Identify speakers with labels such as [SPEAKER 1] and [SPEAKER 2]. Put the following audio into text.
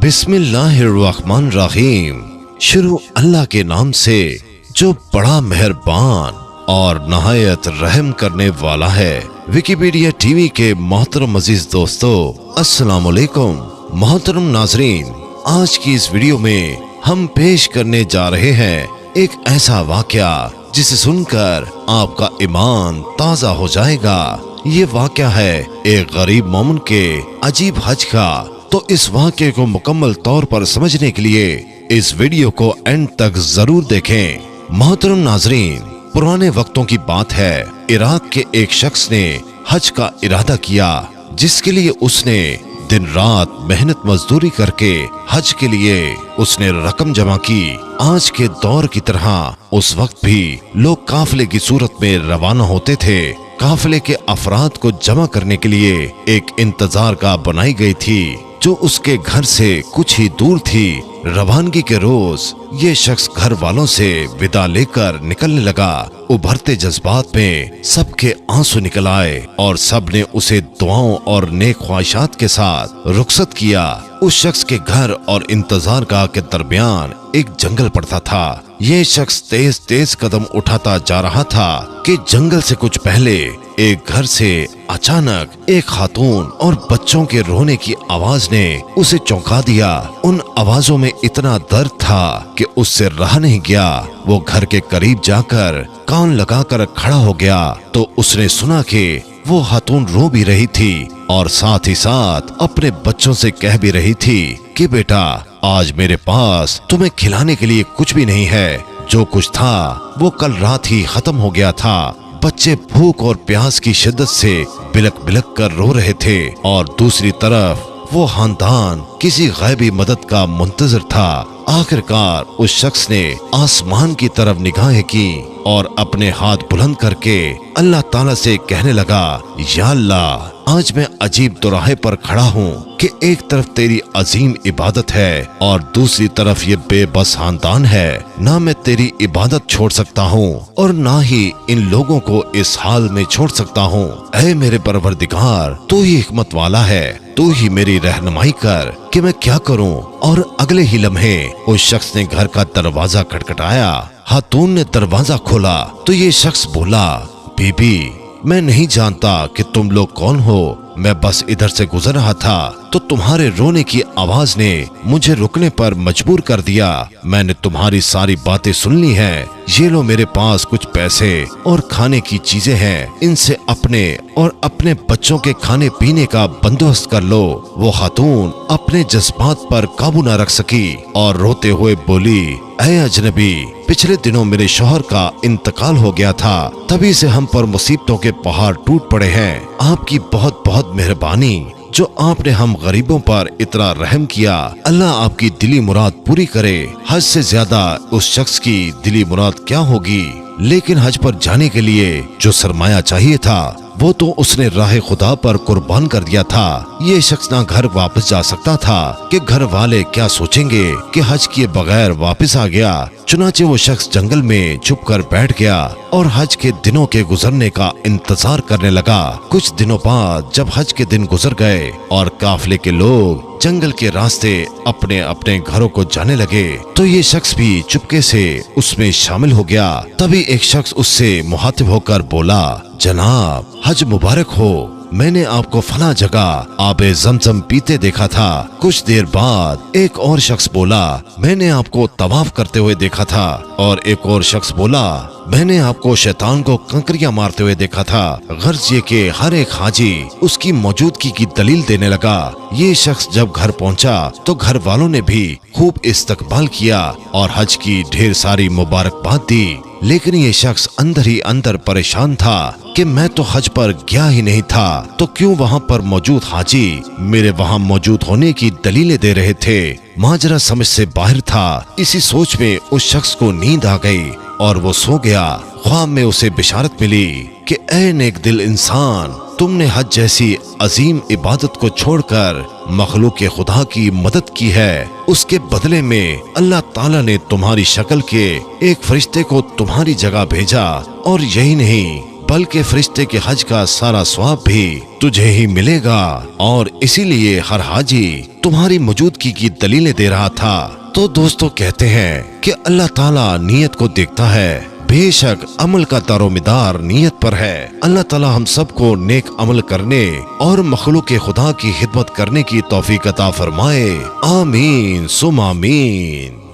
[SPEAKER 1] बिस्मिल्लाहिर्रहमानिर्रहीम। शुरू अल्लाह के नाम से जो बड़ा मेहरबान और नहायत रहम करने वाला है। विकिपीडिया टीवी के मोहतरम अजीज दोस्तों, अस्सलाम वालेकुम। मोहतरम नाजरीन, आज की इस वीडियो में हम पेश करने जा रहे हैं एक ऐसा वाकया जिसे सुनकर आपका ईमान ताज़ा हो जाएगा। ये वाकया है एक गरीब मोमिन के अजीब हज का। तो इस वाकये को मुकम्मल तौर पर समझने के लिए इस वीडियो को एंड तक जरूर देखें। मोहतरम नाजरीन, पुराने वक्तों की बात है, इराक के एक शख्स ने हज का इरादा किया, जिसके लिए उसने दिन रात मेहनत मजदूरी करके हज के लिए उसने रकम जमा की। आज के दौर की तरह उस वक्त भी लोग काफिले की सूरत में रवाना होते थे। काफिले के अफराद को जमा करने के लिए एक इंतजार गाह बनाई गई थी जो उसके घर से कुछ ही दूर थी। रवानगी के रोज ये शख्स घर वालों से विदा लेकर निकलने लगा। उभरते जज्बात में सबके आंसू निकल आए और सबने उसे दुआओं और नेक ख्वाहिशात के साथ रुखसत किया। उस शख्स के घर और इंतजार गाह के दरमियान एक जंगल पड़ता था। ये शख्स तेज तेज कदम उठाता जा रहा था कि जंगल से कुछ पहले एक घर से अचानक एक खातून और बच्चों के रोने की आवाज ने उसे चौंका दिया। उन आवाजों में इतना दर्द था कि उससे रहा नहीं गया। वो घर के करीब जाकर कान लगाकर खड़ा हो गया तो उसने सुना कि वो खातून रो भी रही थी और साथ ही साथ अपने बच्चों से कह भी रही थी कि बेटा, आज मेरे पास तुम्हें खिलाने के लिए कुछ भी नहीं है। जो कुछ था वो कल रात ही खत्म हो गया था। बच्चे भूख और प्यास की शिद्दत से बिलक बिलक कर रो रहे थे और दूसरी तरफ वो खानदान किसी गैबी मदद का मुंतजर था। आखिरकार उस शख्स ने आसमान की तरफ निगाहें की और अपने हाथ बुलंद करके अल्लाह ताला से कहने लगा, या अल्लाह, आज मैं अजीब दोराहे पर खड़ा हूँ कि एक तरफ तेरी अजीम इबादत है और दूसरी तरफ ये बेबस खानदान है। ना मैं तेरी इबादत छोड़ सकता हूँ और ना ही इन लोगों को इस हाल में छोड़ सकता हूँ। ऐ मेरे परवरदिगार, तू ही हिकमत वाला है, तू ही मेरी रहनुमाई कर कि मैं क्या करूं। और अगले ही लम्हे उस शख्स ने घर का दरवाजा खटखटाया। खातून ने दरवाजा खोला तो ये शख्स बोला, बीबी, मैं नहीं जानता कि तुम लोग कौन हो। मैं बस इधर से गुजर रहा था तो तुम्हारे रोने की आवाज ने मुझे रुकने पर मजबूर कर दिया। मैंने तुम्हारी सारी बातें सुन ली हैं। ये लो, मेरे पास कुछ पैसे और खाने की चीजें हैं, इनसे अपने और अपने बच्चों के खाने पीने का बंदोबस्त कर लो। वो खातून अपने जज्बात पर काबू न रख सकी और रोते हुए बोली, ऐ अजनबी, पिछले दिनों मेरे शौहर का इंतकाल हो गया था, तभी से हम पर मुसीबतों के पहाड़ टूट पड़े हैं। आपकी बहुत बहुत मेहरबानी जो आपने हम गरीबों पर इतना रहम किया। अल्लाह आपकी दिली मुराद पूरी करे। हज से ज्यादा उस शख्स की दिली मुराद क्या होगी। लेकिन हज पर जाने के लिए जो सरमाया चाहिए था वो तो उसने राह खुदा पर कुर्बान कर दिया था। ये शख्स ना घर वापस जा सकता था कि घर वाले क्या सोचेंगे कि हज किए बगैर वापस आ गया। चुनाचे वो शख्स जंगल में छुप कर बैठ गया और हज के दिनों के गुजरने का इंतजार करने लगा। कुछ दिनों बाद जब हज के दिन गुजर गए और काफिले के लोग जंगल के रास्ते अपने अपने घरों को जाने लगे तो ये शख्स भी चुपके से उसमें शामिल हो गया। तभी एक शख्स उससे मुखातिब होकर बोला, जनाब, हज मुबारक हो। मैंने आपको फला जगह आबे ज़मज़म पीते देखा था। कुछ देर बाद एक और शख्स बोला, मैंने आपको तवाफ करते हुए देखा था। और एक और शख्स बोला, मैंने आपको शैतान को कंकरियां मारते हुए देखा था। गर्ज ये कि हर एक हाजी उसकी मौजूदगी की दलील देने लगा। ये शख्स जब घर पहुंचा तो घर वालों ने भी खूब इस्तकबाल किया और हज की ढेर सारी मुबारकबाद दी। लेकिन ये शख्स अंदर ही अंदर परेशान था कि मैं तो हज पर गया ही नहीं था, तो क्यों वहाँ पर मौजूद हाजी मेरे वहाँ मौजूद होने की दलीलें दे रहे थे। माजरा समझ से बाहर था। इसी सोच में उस शख्स को नींद आ गई और वो सो गया। ख्वाब में उसे बिशारत मिली कि ऐ नेक दिल इंसान, तुमने हज जैसी अजीम इबादत को छोड़कर मखलूक खुदा की मदद की है। उसके बदले में अल्लाह ताला ने तुम्हारी शक्ल के एक फरिश्ते को तुम्हारी जगह भेजा और यही नहीं بلکہ فرشتے کے حج کا سارا ثواب بھی تجھے ہی ملے گا، اور اسی لیے ہر حاجی تمہاری موجودگی کی دلیلیں دے رہا تھا۔ تو دوستو کہتے ہیں کہ اللہ تعالیٰ نیت کو دیکھتا ہے، بے شک عمل کا دار و مدار نیت پر ہے۔ اللہ تعالیٰ ہم سب کو نیک عمل کرنے اور مخلوق خدا کی خدمت کرنے کی توفیق عطا فرمائے، آمین ثم آمین۔